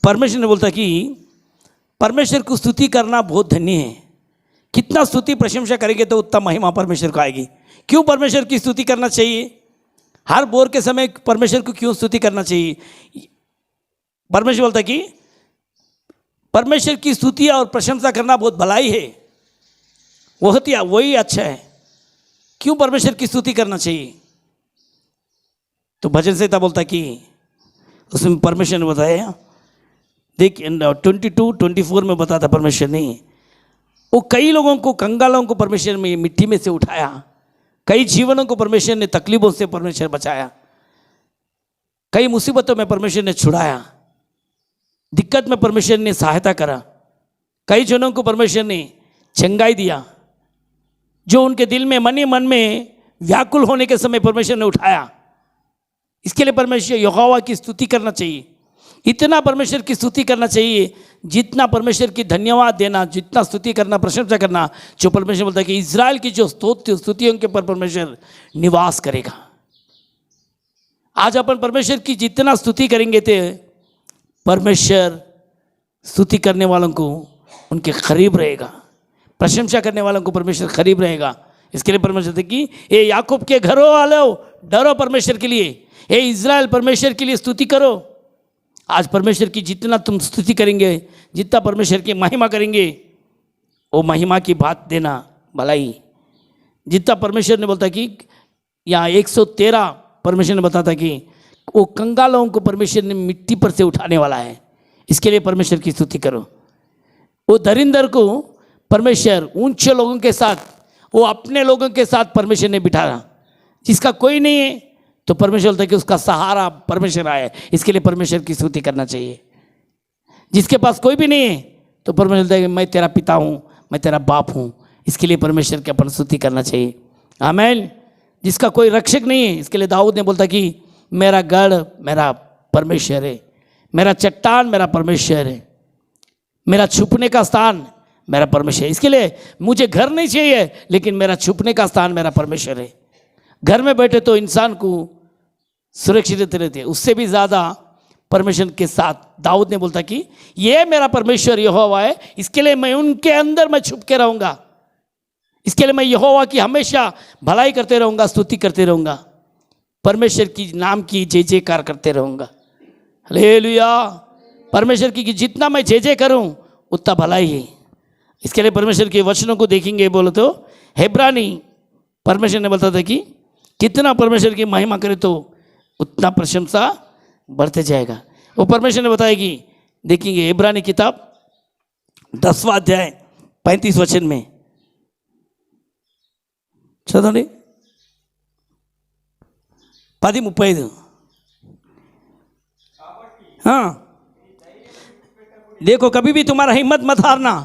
परमेश्वर ने बोलता कि परमेश्वर को स्तुति करना बहुत धन्य है। कितना स्तुति प्रशंसा करेंगे तो उतना महिमा परमेश्वर को आएगी। क्यों परमेश्वर की स्तुति करना चाहिए? हर बोर के समय परमेश्वर को क्यों स्तुति करना चाहिए? परमेश्वर बोलता कि परमेश्वर की स्तुति और प्रशंसा करना बहुत भलाई है, वही अच्छा है। क्यों परमेश्वर की स्तुति करना चाहिए? तो भजन संहिता बोलता कि उसमें परमेश्वर ने बताया, देख 22-24 में बताता परमेश्वर ने वो कई लोगों को, कंगालों को परमेश्वर ने मिट्टी में से उठाया, कई जीवनों को परमेश्वर ने तकलीफों से परमेश्वर बचाया, कई मुसीबतों में परमेश्वर ने छुड़ाया, दिक्कत में परमेश्वर ने सहायता करा, कई जनों को परमेश्वर ने चंगाई दिया, जो उनके दिल में मन में व्याकुल होने के समय परमेश्वर ने उठाया। इसके लिए परमेश्वर यहोवा की स्तुति करना चाहिए। इतना परमेश्वर की स्तुति करना चाहिए जितना परमेश्वर की धन्यवाद देना, जितना स्तुति करना, प्रशंसा करना। जो परमेश्वर बोलता है कि इज़राइल की जो स्तुतियों के पर परमेश्वर निवास करेगा। आज अपन परमेश्वर की जितना स्तुति करेंगे तो परमेश्वर स्तुति करने वालों को उनके करीब रहेगा, प्रशंसा करने वालों को परमेश्वर करीब रहेगा। इसके लिए परमेश्वर कि ए याकूब के घरों वालों, डरो परमेश्वर के लिए, ए इज़राइल परमेश्वर के लिए स्तुति करो। आज परमेश्वर की जितना तुम स्तुति करेंगे, जितना परमेश्वर की महिमा करेंगे, वो महिमा की बात देना भलाई। जितना परमेश्वर ने बोलता कि यहाँ 113 परमेश्वर ने बताता कि वो कंगालों को परमेश्वर ने मिट्टी पर से उठाने वाला है। इसके लिए परमेश्वर की स्तुति करो। वो दरिंदर को परमेश्वर ऊंचे लोगों के साथ, वो अपने लोगों के साथ परमेश्वर ने बिठाया। जिसका कोई नहीं है तो परमेश्वर बोलता है कि उसका सहारा परमेश्वर आया। इसके लिए परमेश्वर की स्तुति करना चाहिए। जिसके पास कोई भी नहीं है तो परमेश्वर बोलता है कि मैं तेरा पिता हूँ, मैं तेरा बाप हूँ। इसके लिए परमेश्वर की अपन स्तुति करना चाहिए। आमीन। जिसका कोई रक्षक नहीं है, इसके लिए दाऊद ने बोलता कि मेरा गढ़ मेरा परमेश्वर है, मेरा चट्टान मेरा परमेश्वर है, मेरा छुपने का स्थान मेरा परमेश्वर है। इसके लिए मुझे घर नहीं चाहिए, लेकिन मेरा छुपने का स्थान मेरा परमेश्वर है। घर में बैठे तो इंसान को सुरक्षित रहते, उससे भी ज़्यादा परमेश्वर के साथ दाऊद ने बोलता कि ये मेरा परमेश्वर यहोवा है, इसके लिए मैं उनके अंदर मैं छुप के रहूँगा। इसके लिए मैं यहोवा की हमेशा भलाई करते रहूँगा, स्तुति करते रहूँगा, परमेश्वर की नाम की जय जयकार करते रहूँगा। हालेलुया। परमेश्वर की जितना मैं जय जय करूँ उतना भलाई है। इसके लिए परमेश्वर के वचनों को देखेंगे बोलो तो हेब्रानी परमेश्वर ने बताता कि कितना परमेश्वर की महिमा करे तो उतना प्रशंसा बढ़ते जाएगा। वो परमेश्वर ने बताएगी, देखेंगे इब्रानी किताब 10वां अध्याय 35 वचन में। चलो 10:35। हाँ देखो, कभी भी तुम्हारा हिम्मत मत हारना।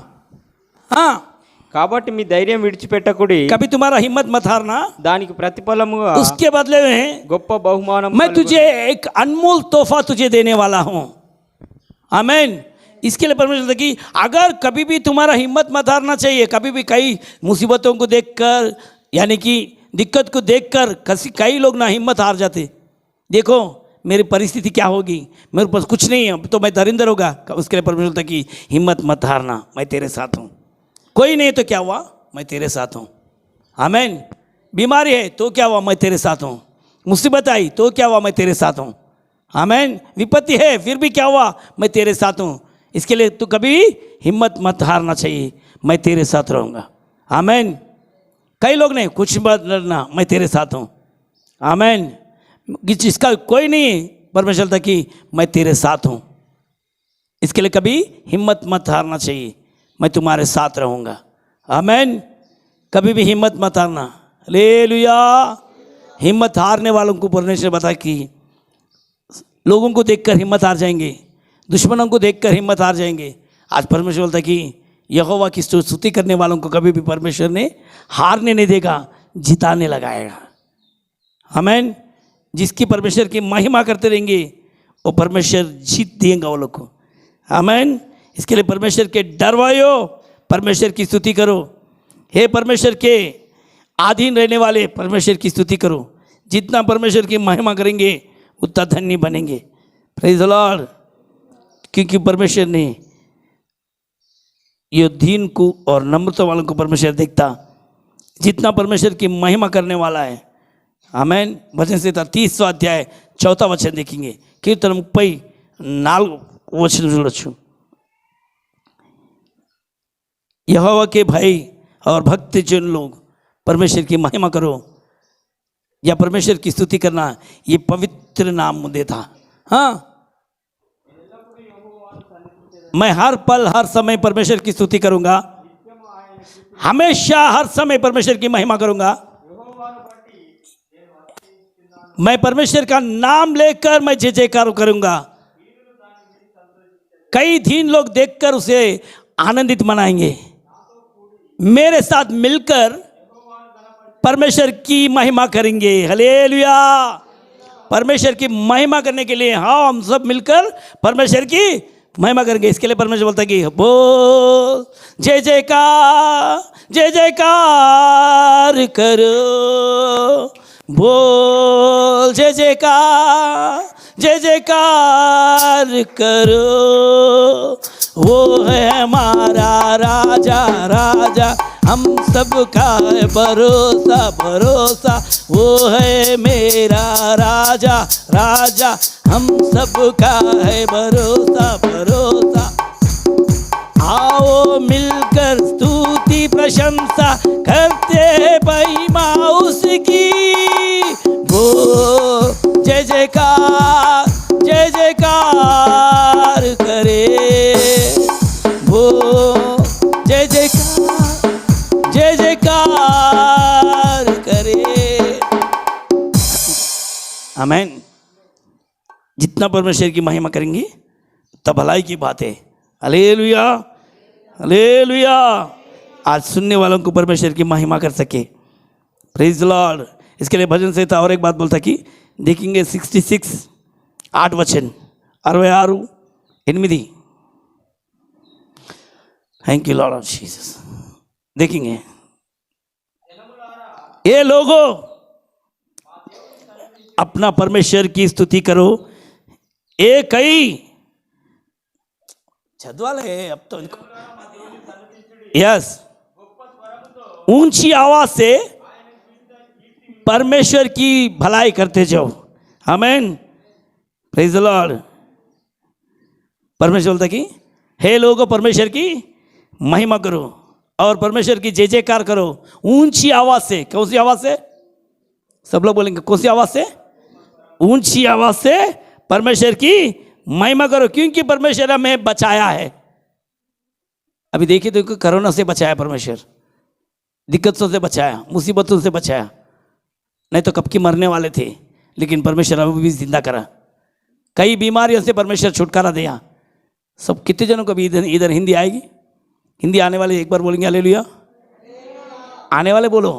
हाँ కాబట్టి మీ ధైర్యం విడిచిపెట్టకుడి, कभी तुम्हारा हिम्मत मत हारना, దానికి ప్రతిఫలముగా उसके बदले में గొప్ప బహుమానం मैं तुझे एक अनमोल तोहफा तुझे देने वाला हूँ। आमीन। इसके लिए परमेश्वर कि अगर कभी भी तुम्हारा हिम्मत मत हारना चाहिए। कभी भी कई मुसीबतों को देखकर, यानी कि दिक्कत को देखकर कई लोग ना हिम्मत हार जाते। देखो मेरी परिस्थिति क्या होगी, मेरे पास कुछ नहीं है तो मैं दरिंदर होगा। उसके लिए परमेश्वर बोलता कि हिम्मत मत हारना, मैं तेरे साथ हूँ। कोई नहीं तो क्या हुआ, मैं तेरे साथ हूँ। आमीन। बीमारी है तो क्या हुआ, मैं तेरे साथ हूँ। मुसीबत आई तो क्या हुआ, मैं तेरे साथ हूँ। आमीन। विपत्ति है फिर भी क्या हुआ, मैं तेरे साथ हूँ। इसके लिए तू कभी हिम्मत मत हारना चाहिए, मैं तेरे साथ रहूँगा। आमीन। कई लोग नहीं, कुछ मत डरना, मैं तेरे साथ हूँ। आमीन। जिसका कोई नहीं, परमेश्वर बोलता कि मैं तेरे साथ हूँ। इसके लिए कभी हिम्मत मत हारना चाहिए, मैं तुम्हारे साथ रहूँगा। आमीन। कभी भी हिम्मत मत हारना। हालेलुया। हिम्मत हारने वालों को परमेश्वर बता कि लोगों को देखकर हिम्मत हार जाएंगे, दुश्मनों को देखकर हिम्मत हार जाएंगे। आज परमेश्वर बोलता कि यहोवा की स्तुति करने वालों को कभी भी परमेश्वर ने हारने नहीं देगा, जिताने लगाएगा। आमीन। जिसकी परमेश्वर की महिमा करते रहेंगे वो परमेश्वर जीत देंगे वो लोग को। आमीन। इसके लिए परमेश्वर के डरवायो, परमेश्वर की स्तुति करो। हे परमेश्वर के अधीन रहने वाले, परमेश्वर की स्तुति करो। जितना परमेश्वर की महिमा करेंगे उतना धन्य बनेंगे। Praise the Lord. क्योंकि परमेश्वर ने ये दीन को और नम्रता वालों को परमेश्वर देखता। जितना परमेश्वर की महिमा करने वाला है, आमेन। भजन संहिता 30वां अध्याय 4वां वचन देखेंगे। कीर्तन 34 वचन చూడొచ్చు। यहोवा के भाई और भक्त जन लोग परमेश्वर की महिमा करो या परमेश्वर की स्तुति करना, ये पवित्र नाम मुझे था। हाँ, मैं हर पल हर समय परमेश्वर की स्तुति करूंगा, हमेशा हर समय परमेश्वर की महिमा करूंगा। मैं परमेश्वर का नाम लेकर मैं जय जयकार करूंगा। कई दीन लोग देखकर उसे आनंदित मनाएंगे। मेरे साथ मिलकर परमेश्वर की महिमा करेंगे। हालेलुया। परमेश्वर की महिमा करने के लिए हाँ, हम सब मिलकर परमेश्वर की महिमा करेंगे। इसके लिए परमेश्वर बोलता है कि बोल जय जयकार करो, बोल जय जयकार करो। वो है हमारा राजा, राजा हम सबका है भरोसा, भरोसा। वो है मेरा राजा, राजा हम सबका है भरोसा, भरोसा। आओ मिलकर स्तुति प्रशंसा करते महिमा उसकी। वो जय जयकार करे, वो जय जयकार करे। आमीन। जितना परमेश्वर की महिमा करेंगे तब भलाई की बात है। Hallelujah, hallelujah. आज सुनने वालों को परमेश्वर की महिमा कर सके। Praise the Lord. इसके लिए भजन संहिता और एक बात बोलता कि देखेंगे 66 8 वचन 66 8। Thank you Lord of Jesus. देखेंगे, ये लोगों अपना परमेश्वर की स्तुति करो। एक कई चदवाले अब तो इनको यस ऊंची आवाज से परमेश्वर की भलाई करते जाओ। आमीन। Praise the Lord. परमेश्वर बोलता कि हे लोगों परमेश्वर की महिमा करो और परमेश्वर की जय जयकार करो ऊंची आवाज से। कौन सी आवाज से? सब लोग बोलेंगे कौन सी आवाज से? ऊंची आवाज से परमेश्वर की महिमा करो, क्योंकि परमेश्वर हमें बचाया है। अभी देखिए तो कोरोना से बचाया परमेश्वर, दिक्कतों से बचाया, मुसीबतों से बचाया। नहीं तो कब की मरने वाले थे, लेकिन परमेश्वर अभी भी जिंदा करा। कई बीमारियों से परमेश्वर छुटकारा दिया। सब कितने जनों को भी इधर हिंदी आएगी? हिंदी आने वाले एक बार बोलेंगे हालेलुया। आने वाले बोलो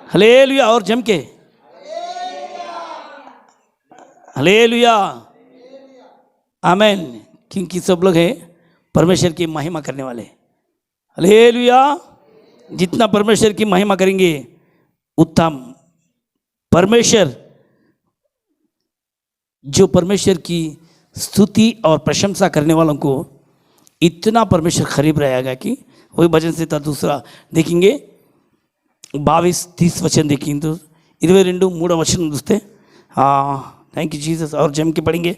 हालेलुया और जम के हालेलुया, आमीन। क्योंकि सब लोग हैं परमेश्वर की महिमा करने वाले। हालेलुया। जितना परमेश्वर की महिमा करेंगे उत्तम। परमेश्वर जो परमेश्वर की स्तुति और प्रशंसा करने वालों को इतना परमेश्वर करीब रहेगा कि वही भजन संहिता 2 देखेंगे 22-30 वचन देखेंगे तो 22-3 वचन दोस्ते। हाँ, थैंक यू जीसस। और जम के पढ़ेंगे।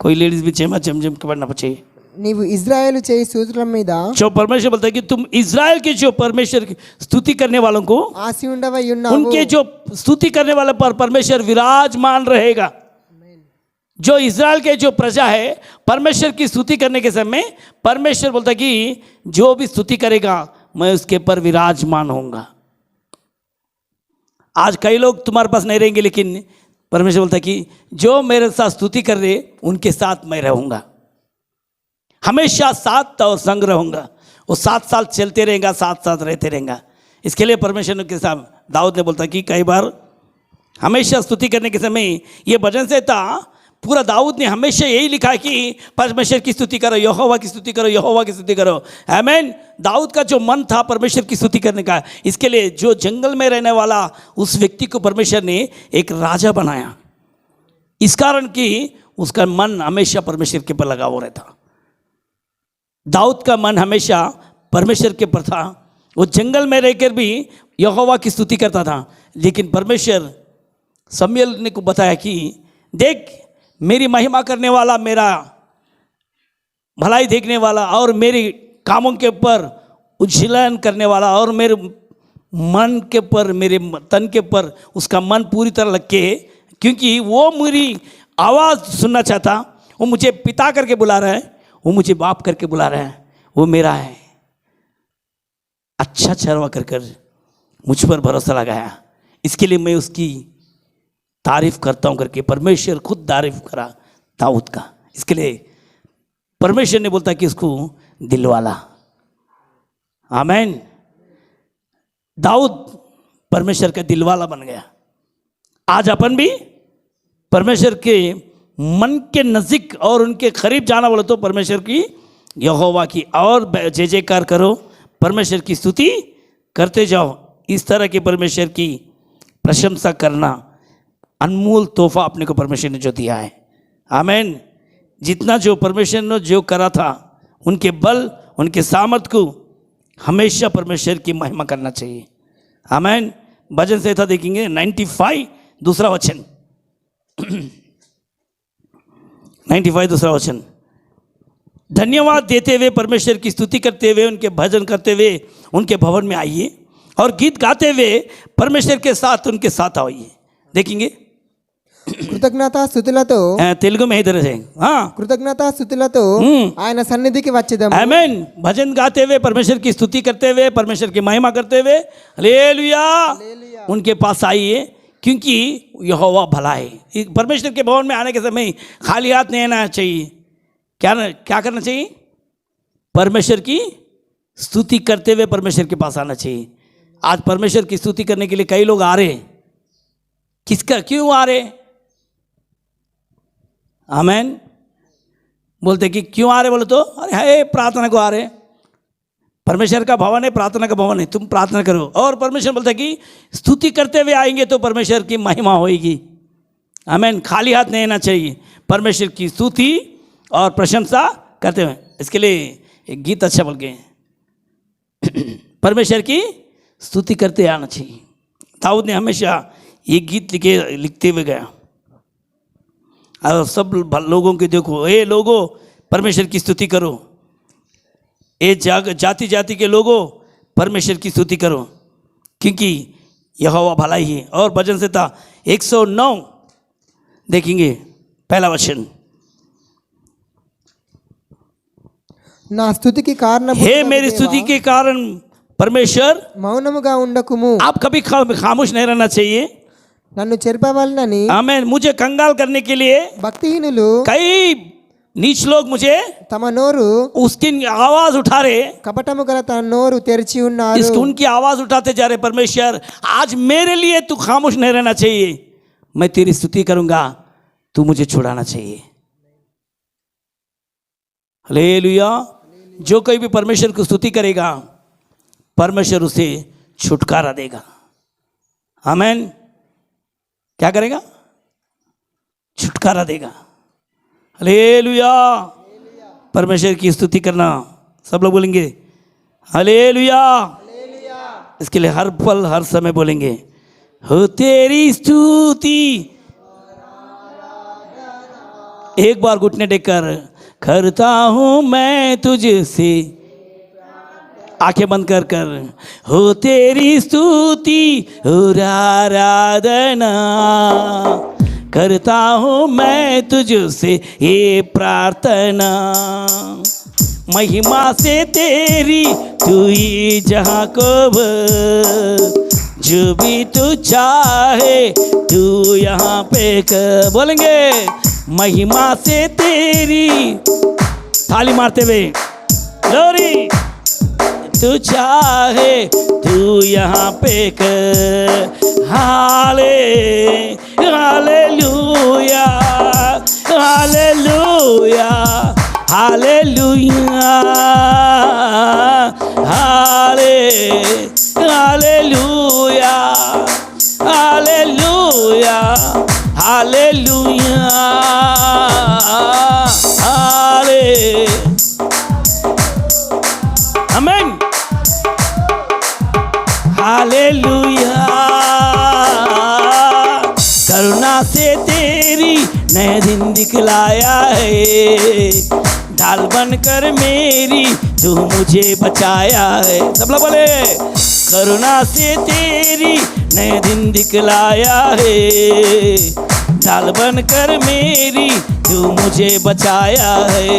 कोई लेडीज भी जम के पढ़ना चाहिए। నీవు ఇజ్రాయేలు చేయి సూత్రం మీద जो परमेश्वर बोलता है कि तुम इज़राइल के जो परमेश्वर की स्तुति करने वालों को ఆసి ఉండవై ఉన్నావు। उनके जो स्तुति करने वाले पर परमेश्वर विराजमान रहेगा। जो इज़राइल के जो प्रजा है परमेश्वर की स्तुति करने के समय परमेश्वर बोलता है कि जो भी स्तुति करेगा मैं उसके पर विराजमान होऊंगा। आज कई लोग तुम्हारे पास नहीं रहेंगे, लेकिन परमेश्वर बोलता है कि जो मेरे साथ स्तुति कर रहे उनके साथ मैं रहूंगा, हमेशा साथ और संग रहूंगा। वो 7 साल चलते रहेगा, साथ साथ रहते रहेगा। इसके लिए परमेश्वर के साथ दाऊद ने बोलता कि कई बार हमेशा स्तुति करने के समय ये भजन से था पूरा दाऊद ने हमेशा यही लिखा कि परमेश्वर की स्तुति करो, यहोवा की स्तुति करो, यहोवा की स्तुति करो। आमीन। दाऊद का जो मन था परमेश्वर की स्तुति करने का, इसके लिए जो जंगल में रहने वाला उस व्यक्ति को परमेश्वर ने एक राजा बनाया। इस कारण कि उसका मन हमेशा परमेश्वर के पर लगा हुआ रहता। दाऊद का मन हमेशा परमेश्वर के पर था। वो जंगल में रहकर भी यहोवा की स्तुति करता था, लेकिन परमेश्वर शमूएल ने को बताया कि देख, मेरी महिमा करने वाला, मेरा भलाई देखने वाला और मेरे कामों के ऊपर उज्जवलन करने वाला और मेरे मन के पर, मेरे तन के पर उसका मन पूरी तरह लग के, क्योंकि वो मेरी आवाज़ सुनना चाहता। वो मुझे पिता करके बुला रहा है, वो मुझे बाप करके बुला रहा है, वो मेरा है। अच्छा चरवा कर कर मुझ पर भरोसा लगाया, इसके लिए मैं उसकी तारीफ करता हूँ करके परमेश्वर खुद तारीफ करा दाऊद का। इसके लिए परमेश्वर ने बोलता कि उसको दिलवाला। आमीन। दाऊद परमेश्वर का दिलवाला बन गया। आज अपन भी परमेश्वर के मन के नज़दीक और उनके करीब जाना बोले तो परमेश्वर की, यहोवा की और जय जयकार करो, परमेश्वर की स्तुति करते जाओ। इस तरह के परमेश्वर की प्रशंसा करना अनमोल तोहफा अपने को परमेश्वर ने जो दिया है। आमीन। जितना जो परमेश्वर ने जो करा था, उनके बल, उनके सामर्थ को हमेशा परमेश्वर की महिमा करना चाहिए। आमीन। भजन से था देखेंगे 95 दूसरा वचन 95 दूसरा वचन। धन्यवाद देते हुए, परमेश्वर की स्तुति करते हुए, उनके भजन करते हुए उनके भवन में आइए और गीत गाते हुए परमेश्वर के साथ उनके साथ आइए। देखेंगे కృతజ్ఞతాస్తుతులతో तेलुगु में इधर है। हाँ, కృతజ్ఞతాస్తుతులతో ఆయన సన్నిధికి వచ్చేదాము। आमीन। भजन गाते हुए, परमेश्वर की स्तुति करते हुए, परमेश्वर की महिमा करते हुए, हालेलुया, उनके पास आइए, क्योंकि यहोवा भला है। परमेश्वर के भवन में आने के समय खाली हाथ नहीं आना चाहिए। क्या करना चाहिए? परमेश्वर की स्तुति करते हुए परमेश्वर के पास आना चाहिए। आज परमेश्वर की स्तुति करने के लिए कई लोग आ रहे, किसका क्यों आ रहे? आमीन। बोलते कि क्यों आ रहे? बोले तो अरे है प्रार्थना को आ रहे। परमेश्वर का भवन है, प्रार्थना का भवन है, तुम प्रार्थना करो। और परमेश्वर बोलता कि स्तुति करते हुए आएंगे तो परमेश्वर की महिमा होगी। आमीन। खाली हाथ नहीं आना चाहिए, परमेश्वर की स्तुति और प्रशंसा करते हुए। इसके लिए एक गीत अच्छा बोल गए, परमेश्वर की स्तुति करते आना चाहिए। दाऊद ने हमेशा ये गीत लिखते हुए गया। और सब लोगों के देखो, ए लोगों परमेश्वर की स्तुति करो, ए जाति जाति के लोगों परमेश्वर की स्तुति करो, क्योंकि यहोवा भला ही है। और भजन से था 109 देखेंगे पहला वचन। నా స్తుతికి కారణం हे मेरी स्तुति के कारण परमेश्वर మౌనముగా ఉండకుము। आप कभी खामोश नहीं रहना चाहिए। నన్ను చెరపవలనని आमीन। मुझे कंगाल करने के लिए భక్తిహీనులు कई नीच लोग मुझे తమ నోరు उसकी आवाज उठा रहे, కపటము గల తన నోరు తెరిచి ఉన్నారు। इसकी उनकी आवाज उठाते जा रहे। परमेश्वर आज मेरे लिए तू खामोश नहीं रहना चाहिए, मैं तेरी स्तुति करूंगा, तू मुझे छुड़ाना चाहिए। हालेलुया। जो कोई भी परमेश्वर की स्तुति करेगा, परमेश्वर उसे छुटकारा देगा। आमीन। क्या करेगा? छुटकारा देगा। हालेलुया। परमेश्वर की स्तुति करना, सब लोग बोलेंगे हालेलुया। इसके लिए हर पल हर समय बोलेंगे, हो तेरी स्तुति। एक बार घुटने टेककर करता हूँ मैं तुझसे, आंखें बंद कर कर, हो तेरी स्तुति और आराधना करता हूँ मैं तुझसे ये प्रार्थना। महिमा से तेरी तू ही जहाँ को जो भी तू चाहे तू यहाँ पे कर। बोलेंगे महिमा से तेरी, ताली मारते हुए, ग्लोरी, तू चाहे तू यहाँ पे कर। हाले हालेलुया हालेलुया हालेलुया हाले हालेलुया हालेलुया हालेलुया दिखलाया है, ढाल बनकर मेरी तू मुझे बचाया है। सब लोग बोले करुणा से तेरी नए दिन दिखलाया है, ढाल बनकर मेरी तू मुझे बचाया है।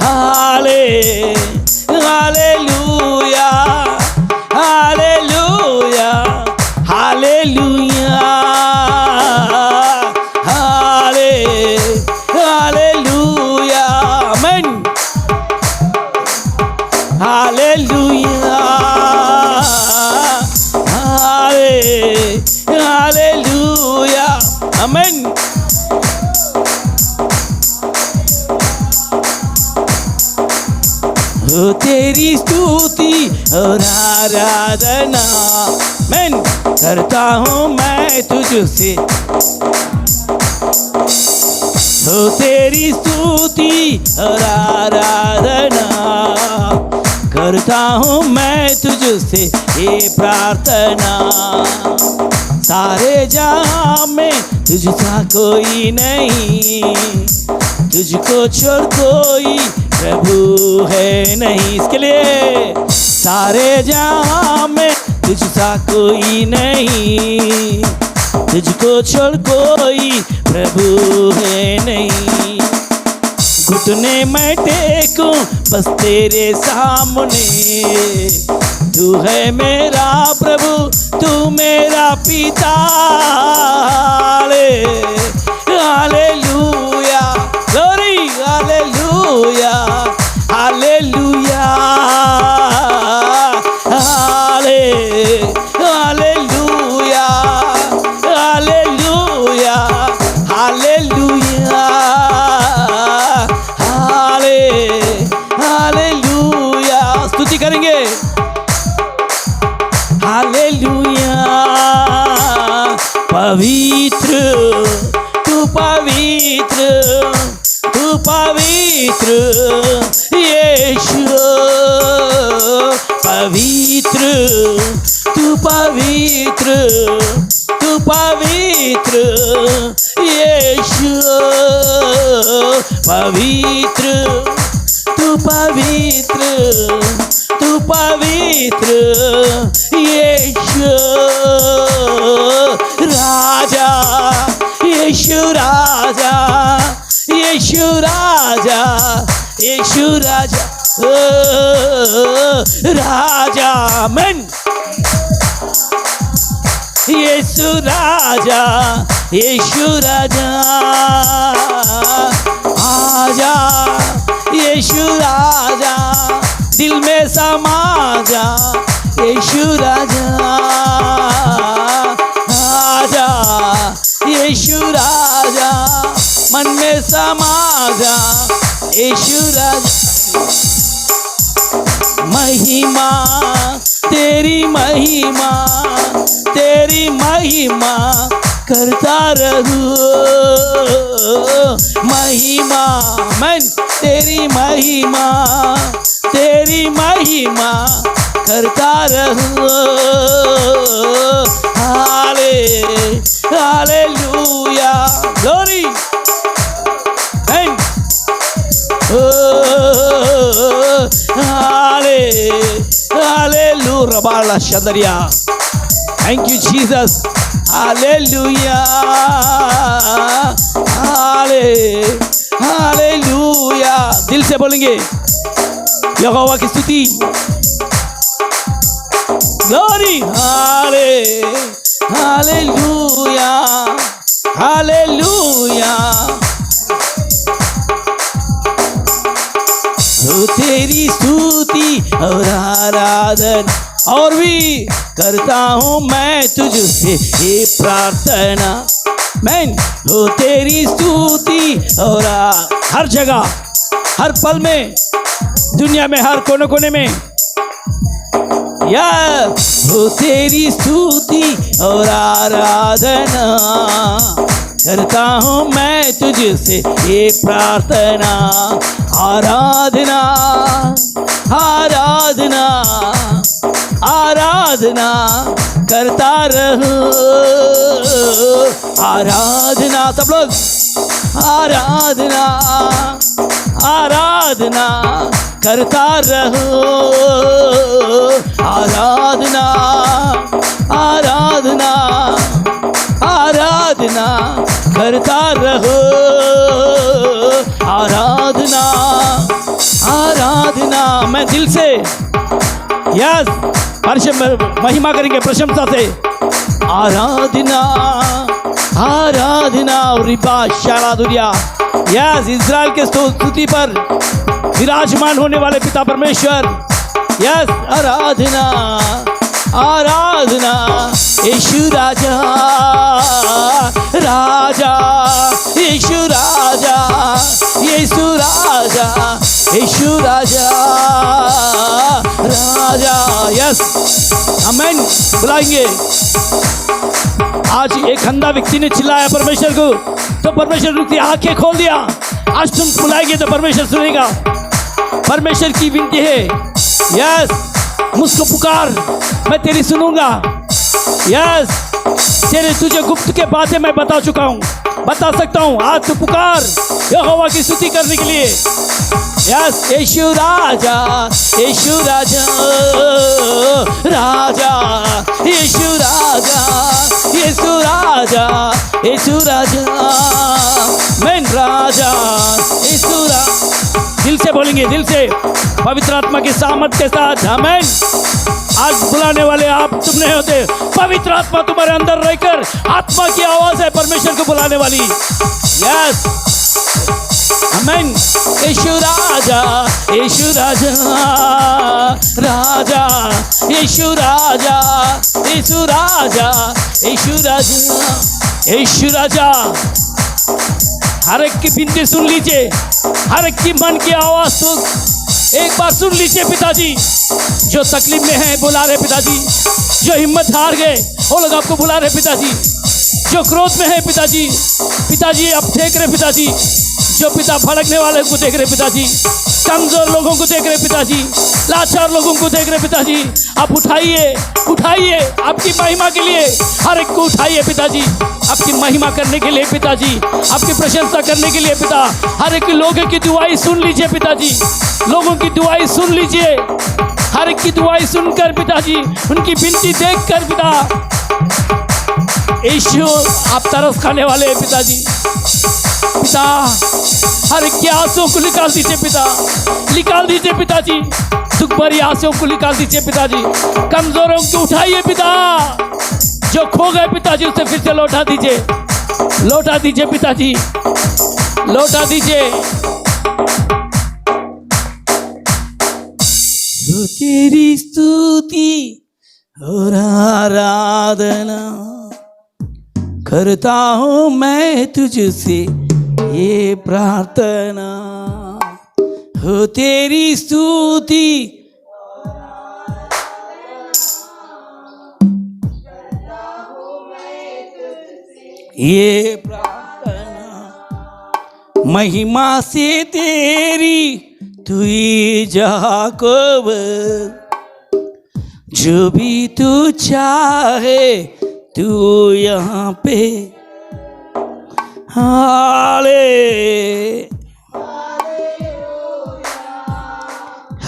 हाले हालेलुया हालेलुया हालेलुया हाले हालेलुया आमेन हालेलुया हाले हालेलुया आमेन। हो तेरी स्तुति और आराधना मैं करता हूँ मैं तुझसे। हो तेरी स्तुति और आराधना करता हूँ मैं तुझसे ये प्रार्थना। सारे जहाँ में तुझसा कोई नहीं, तुझको छोड़ कोई प्रभु है नहीं। इसके लिए सारे जहाँ में तुझसा कोई नहीं, तुझको छोड़ कोई प्रभु है नहीं। घुटने मैं टेकूं बस तेरे सामने, तू है मेरा प्रभु तू मेरा पिता। हालेलुया ग्लोरी हालेलुया हालेलुया हाले हालेलुया हालेलुया हालेलुया हाले हालेलुया। स्तुति करेंगे हालेलुया। पवित्र तू पवित्र तू पवित्र यीशु, पवित्र तू पवित्र तू पवित्र यीशु, पवित्र तू पवित्र तू पवित्र यीशु। राजा यीशु राजा यीशु राजा यीशु राजा राजा आमेन। यीशु राजा यीशु राजा आजा यीशु राजा दिल में समा जा यीशु राजा आजा यीशु राजा मन में समा जा यीशु राजा। महिमा तेरी महिमा तेरी महिमा करता रहूं, महिमा मैं तेरी महिमा करता रहूं। हाले हालेलुया ग्लोरी हाले हालेलुया रबाला शदरिया। थैंक यू जीसस हालेलुया हाले हालेलुया। दिल से बोलेंगे यहोवा की स्तुति ग्लोरी हाले हालेलुया हालेलुया। तो तेरी स्तुति और आराधना और भी करता हूँ मैं तुझसे ये प्रार्थना। मैं हो तेरी स्तुति और हर जगह हर पल में दुनिया में हर कोने कोने में या हो तेरी स्तुति और आराधना करता हूँ मैं तुझसे ये प्रार्थना। आराधना आराधना आराधना करता रहूं, आराधना सब लोग आराधना आराधना करता रहो, आराधना आराधना आराधना करता रहो, आराधना आराधना। मैं दिल से यस महिमा करेंगे प्रशंसा से, आराधना आराधना। रिबा शाला दुनिया यस इज़राइल के स्तुति पर विराजमान होने वाले पिता परमेश्वर, यस आराधना आराधना। यीशु राजा राजा यीशु राजा यीशु राजा यीशु राजा राजा, यस आमेन। बुलाएंगे। आज एक अंधा व्यक्ति ने चिल्लाया परमेश्वर को, तो परमेश्वर ने उसकी आंखें खोल दिया। आज तुम बुलाएंगे तो परमेश्वर सुनेगा। परमेश्वर की विनती है, यस मुझको पुकार, मैं तेरी सुनूंगा। यस तेरे तुझे गुप्त के बातें मैं बता चुका हूँ, बता सकता हूँ। आज तू पुकार यहोवा की स्तुति करने के लिए। यस यीशु राजा यीशु राजा राजा यीशु राजा यीशु राजा यीशु राजा मैं राजा यीशु राजा। दिल से बोलेंगे, दिल से पवित्र आत्मा की सामर्थ के साथ आमेन। आज बुलाने वाले आप तुम नहीं होते, पवित्र आत्मा तुम्हारे अंदर रहकर आत्मा की आवाज है परमेश्वर को बुलाने वाली। Yes amen. यीशु राजा यीशु राजा राजा यीशु राजा यीशु राजा यीशु राजा यीशु राजा। हर एक की विनती सुन लीजिए, हर एक की मन की आवाज तो एक बार सुन लीजिए। पिताजी जो तकलीफ में है बुला रहे पिताजी, जो हिम्मत हार गए वो लोग आपको बुला रहे पिताजी, जो क्रोध में है पिताजी, पिताजी आप देख रहे पिताजी, जो पिता भड़कने वाले को देख रहे पिताजी, कमजोर लोगों को देख रहे पिताजी, लाचार लोगों को देख रहे पिताजी। आप उठाइए उठाइए आपकी महिमा के लिए, हर एक को उठाइए पिताजी, आपकी महिमा करने के लिए पिताजी, आपकी प्रशंसा करने के लिए पिता। हर एक लोगों की दुआएं सुन लीजिए पिताजी, लोगों की दुआएं सुन लीजिए, हर एक की दुआएं सुनकर पिताजी, उनकी विनती देखकर पिता। यीशु आप तरस खाने वाले हैं पिताजी, पिता हर एक की आंसुओं को निकाल दीजिए पिता, निकाल दीजिए पिताजी, दुख भरी आंसुओं को निकाल दीजिए पिताजी। कमजोरों को उठाइए पिता, जो खो गए पिताजी उसे फिर से लौटा दीजिए, लौटा दीजिए पिताजी, लौटा दीजिए। तो तेरी स्तुति और आराधना करता हूँ मैं तुझसे ये प्रार्थना, हो तेरी स्तुति ये प्रार्थना, महिमा से तेरी तू ही जाकोब, जो भी तू चाहे तू यहाँ पे। हाले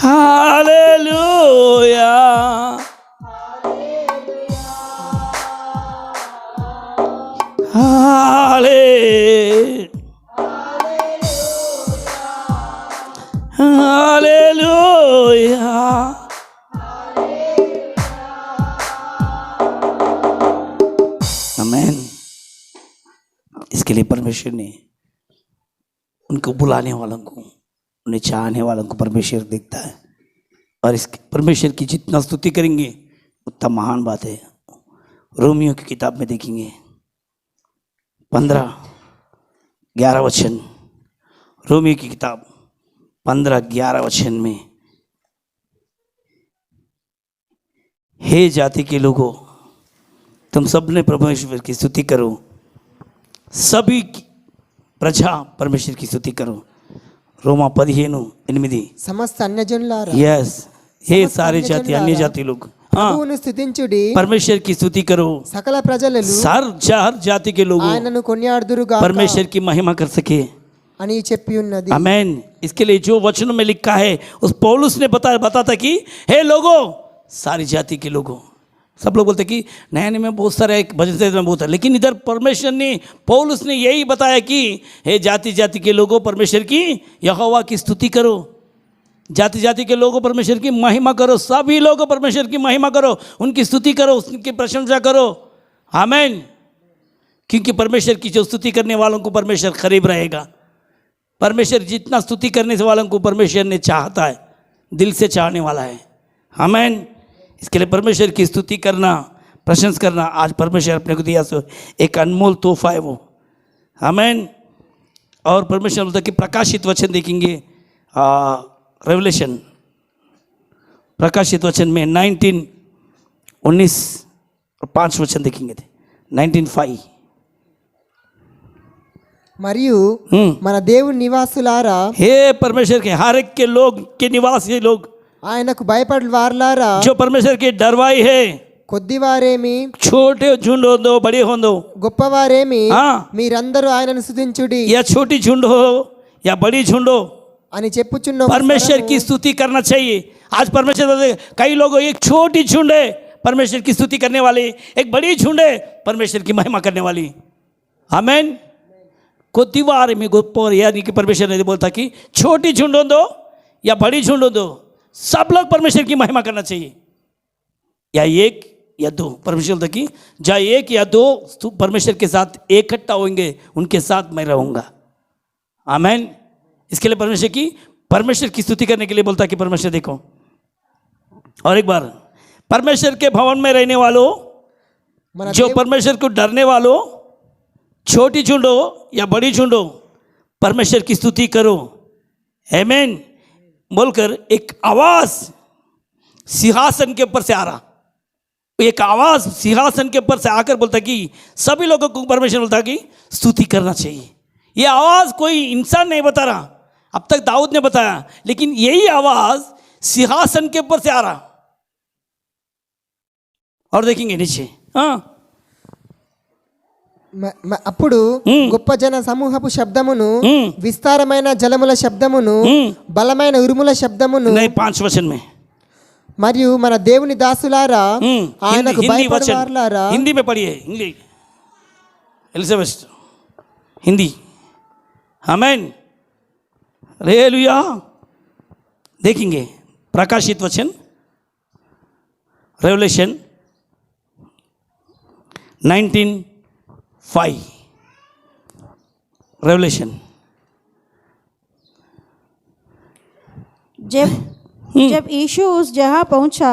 हालेलुया हाले हालेलुया। आमीन। इसके लिए परमेश्वर ने उनको बुलाने वालों को, उन्हें चाहने वालों को परमेश्वर देखता है, और इस परमेश्वर की जितना स्तुति करेंगे उतना महान बात है। रोमियो की किताब में देखेंगे 15-11 वचन, रोमियो की किताब 15-11 वचन में, हे जाति के लोगों तुम सब ने परमेश्वर की स्तुति करो, सभी प्रजा परमेश्वर की स्तुति करो। रोमा 15:8 సమస్త అన్యజనులారా यस हे सारे जाति अन्य जाति लोग ప్రభువును స్తుతించుడి, परमेश्वर की स्तुति करो, సకల ప్రజలను हर जाति के लोग ఆయనను కొనియాడుదురుగా परमेश्वर की महिमा कर सके। అని చెప్పి ఉన్నది. आमेन। इसके लिए जो वचनों में लिखा है उस पौलुस ने बता था कि हे लोगों, सारी जाति के लोगों, सब लोग बोलते कि नया नियम में बहुत सारे भजन से में बहुत है, लेकिन इधर परमेश्वर ने पौलुस ने यही बताया कि हे जाति जाति के लोगों, परमेश्वर की यहोवा की स्तुति करो, जाति जाति के लोगों परमेश्वर की महिमा करो, सभी लोगों परमेश्वर की महिमा करो, उनकी स्तुति करो, उनकी प्रशंसा करो। आमेन। क्योंकि परमेश्वर की जो स्तुति करने वालों को परमेश्वर करीब रहेगा। परमेश्वर जितना स्तुति करने से वालों को परमेश्वर ने चाहता है, दिल से चाहने वाला है। आमेन। इसके लिए परमेश्वर की स्तुति करना, प्रशंसा करना आज परमेश्वर अपने को दिया सो एक अनमोल तोहफा है वो। आमेन। और परमेश्वर बोलता कि प्रकाशित वचन देखेंगे, रेवलेशन प्रकाशित वचन में 19:19 और 5 वचन देखेंगे थे। 19:5 మరియు మన దేవుని నివాసులారా, हे परमेश्वर के हर एक के लोग के निवासी लोग, ఆయనకు భయపడు వారలారా, जो परमेश्वर के डरवाई है, కొద్దివారేమి छोटे झुंड हो दो बड़े हो दो, గొప్పవారేమి, हाँ, మీరందరూ ఆయనను స్తుతించుడి या छोटी झुंड हो या बड़ी झुंड हो, అని చెప్పుచున్న परमेश्वर की स्तुति करना चाहिए। आज परमेश्वर, कई लोग एक छोटी झुंड है परमेश्वर की स्तुति करने वाली, एक बड़ी झुंड है परमेश्वर की महिमा करने वाली। आमेन। कोतिवार में गोप्पोर, यानी कि परमेश्वर ने बोलता कि छोटी झुंड हो दो या बड़ी झुंड हो दो, सब लोग परमेश्वर की महिमा करना चाहिए। या एक या दो, परमेश्वर बोलता कि जहाँ एक या दो परमेश्वर के साथ इकट्ठा होंगे, उनके साथ मैं रहूँगा। आमेन। इसके लिए परमेश्वर की स्तुति करने के लिए बोलता कि परमेश्वर देखो, और एक बार परमेश्वर के भवन में रहने वालों, మన जो परमेश्वर को डरने वालों, छोटी झुंड हो या बड़ी झुंड हो, परमेश्वर की स्तुति करो। आमेन बोलकर एक आवाज सिंहासन के ऊपर से आ रहा, एक आवाज सिंहासन के ऊपर से आकर बोलता कि सभी लोगों को परमेश्वर बोलता कि स्तुति करना चाहिए। ये आवाज कोई इंसान नहीं बता रहा, अब तक दाऊद ने बताया, लेकिन यही आवाज सिंहासन के ऊपर से आ रहा। और देखेंगे नीचे, हाँ, అప్పుడు గొప్ప జన సమూహపు శబ్దమును, విస్తారమైన జలముల శబ్దమును, బలమైన ఉరుముల శబ్దమును, नहीं 5 वचन में, మరియు మన దేవుని దాసులారా, ఆయనకు భయపడు వారలారా, हिंदी में पढ़िए, इंग्लिश एलिजाबेथ हिंदी। आमेन। हालेलुया। देखेंगे प्रकाशित वचन, रेवलेशन 19:5, रेवलेशन। जब यीशु उस जगह पहुंचा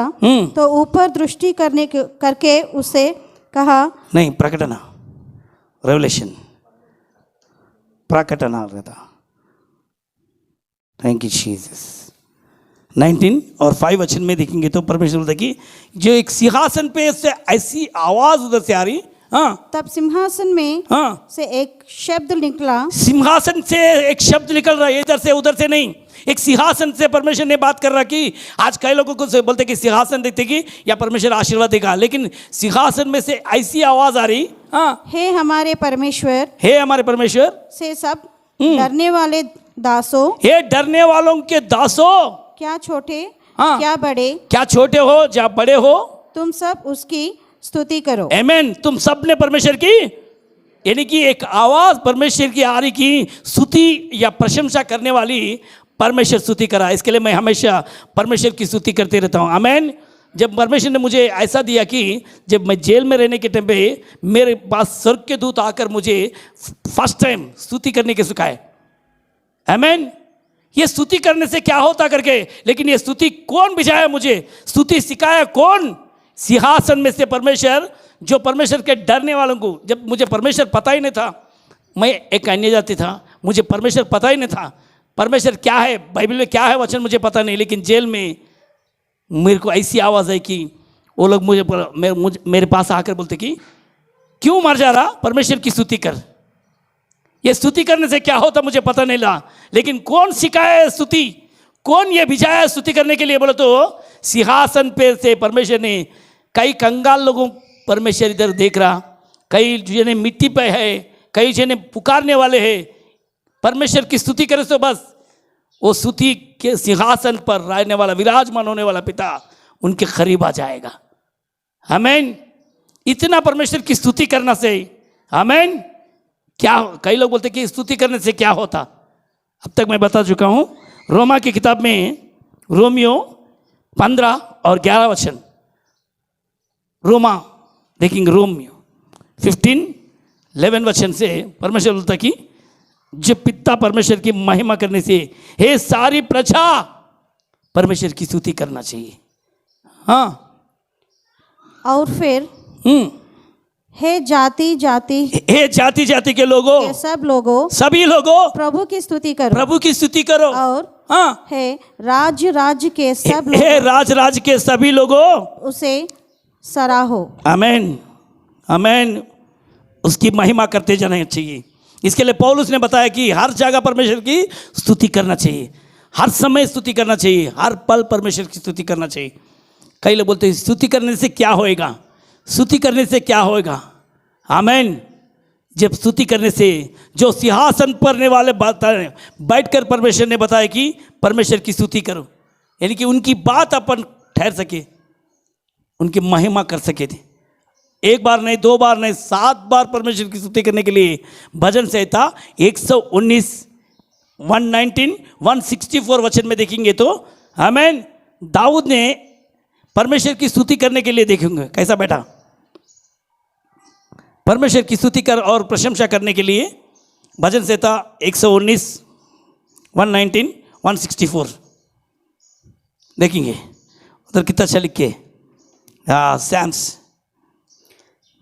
तो ऊपर दृष्टि करके उसे कहा, नहीं, प्रकटना, रेवलेशन प्रकटना रहता। Thank you Jesus. 19 और 5 वचन में देखेंगे तो परमेश्वर बोलता कि जो एक सिंहासन पे से ऐसी आवाज उधर से आ रही, हाँ, तब सिंहासन में हाँ, से एक शब्द निकला, सिंहासन से एक शब्द निकल रहा है, इधर से उधर से नहीं, एक सिंहासन से परमेश्वर ने बात कर रहा कि आज कई लोगों को बोलते कि सिंहासन देखते कि या परमेश्वर आशीर्वाद देगा, लेकिन सिंहासन में से ऐसी आवाज आ रही, हाँ, हे हमारे परमेश्वर, हे हमारे परमेश्वर, से सब डरने वाले दासों, हे डरने वालों के दासों, क्या छोटे हाँ, क्या बड़े, क्या छोटे हो या बड़े हो, तुम सब उसकी स्तुति करो। आमेन। तुम सब ने परमेश्वर की, यानी कि एक आवाज परमेश्वर की आ रही की स्तुति या प्रशंसा करने वाली परमेश्वर स्तुति करा। इसके लिए मैं हमेशा परमेश्वर की स्तुति करते रहता हूँ। आमेन। जब परमेश्वर ने मुझे ऐसा दिया कि जब मैं जेल में रहने के टाइम पे मेरे पास स्वर्ग के दूत आकर मुझे फर्स्ट टाइम स्तुति करने के सिखाए। आमेन। ये स्तुति करने से क्या होता करके, लेकिन ये स्तुति कौन भिजाया मुझे, स्तुति सिखाया कौन, सिंहासन में से परमेश्वर, जो परमेश्वर के डरने वालों को, जब मुझे परमेश्वर पता ही नहीं था, मैं एक अन्य जाति था, मुझे परमेश्वर पता ही नहीं था, परमेश्वर क्या है, बाइबल में क्या है वचन मुझे पता नहीं, लेकिन जेल में मेरे को ऐसी आवाज़ आई कि वो लोग मेरे पास आकर बोलते कि क्यों मर जा रहा, परमेश्वर की स्तुति कर। ये स्तुति करने से क्या होता मुझे पता नहीं लगा, लेकिन कौन सिखाया है स्तुति, कौन ये भिजाया स्तुति करने के लिए, बोले तो सिंहासन पे से परमेश्वर ने कई कंगाल लोगों परमेश्वर इधर देख रहा, कई जने मिट्टी पे है, कई जने पुकारने वाले हैं, परमेश्वर की स्तुति करे तो बस वो स्तुति के सिंहासन पर रहने वाला विराजमान होने वाला पिता उनके करीब आ जाएगा। आमीन। इतना परमेश्वर की स्तुति करना से आमीन। क्या कई लोग बोलते कि स्तुति करने से क्या होता, अब तक मैं बता चुका हूँ। रोमा की किताब में रोमियो 15 और 11 वचन, रोमा देखेंगे रोमियो 15-11 वचन से परमेश्वर बोलता कि जब पिता परमेश्वर की महिमा करने से हे सारी प्रजा परमेश्वर की स्तुति करना चाहिए। हाँ, और फिर हम्म, हे जाति जाति हे जाति जाति के लोगों, के सब लोगों सभी लोगों प्रभु की स्तुति करो। प्रभु की स्तुति करो। और हाँ, हे राज्य राज्य के सब हे लोगों राज राज के सभी लोगों, उसे सराहो। आमीन आमीन। उसकी महिमा करते जाना चाहिए। इसके लिए पौलुस ने बताया कि हर जगह परमेश्वर की स्तुति करना चाहिए, हर समय स्तुति करना चाहिए, हर पल परमेश्वर की स्तुति करना चाहिए। कई लोग बोलते हैं स्तुति करने से क्या होएगा, स्तुति करने से क्या होएगा। आमीन। जब स्तुति करने से जो सिंहासन पर रहने वाले बैठकर परमेश्वर ने बताया कि परमेश्वर की स्तुति करो, यानी कि उनकी बात अपन ठहर सके, उनकी महिमा कर सके थे। एक बार नहीं, दो बार नहीं, 7 बार परमेश्वर की स्तुति करने के लिए भजन संहिता 119, 119, 164 वचन में देखेंगे तो आमीन। दाऊद ने परमेश्वर की स्तुति करने के लिए देखेंगे कैसा बैठा, परमेश्वर की स्तुति कर और प्रशंसा करने के लिए भजन संहिता 119, 119, 164 देखेंगे उधर कितना अच्छा लिख के सैम्स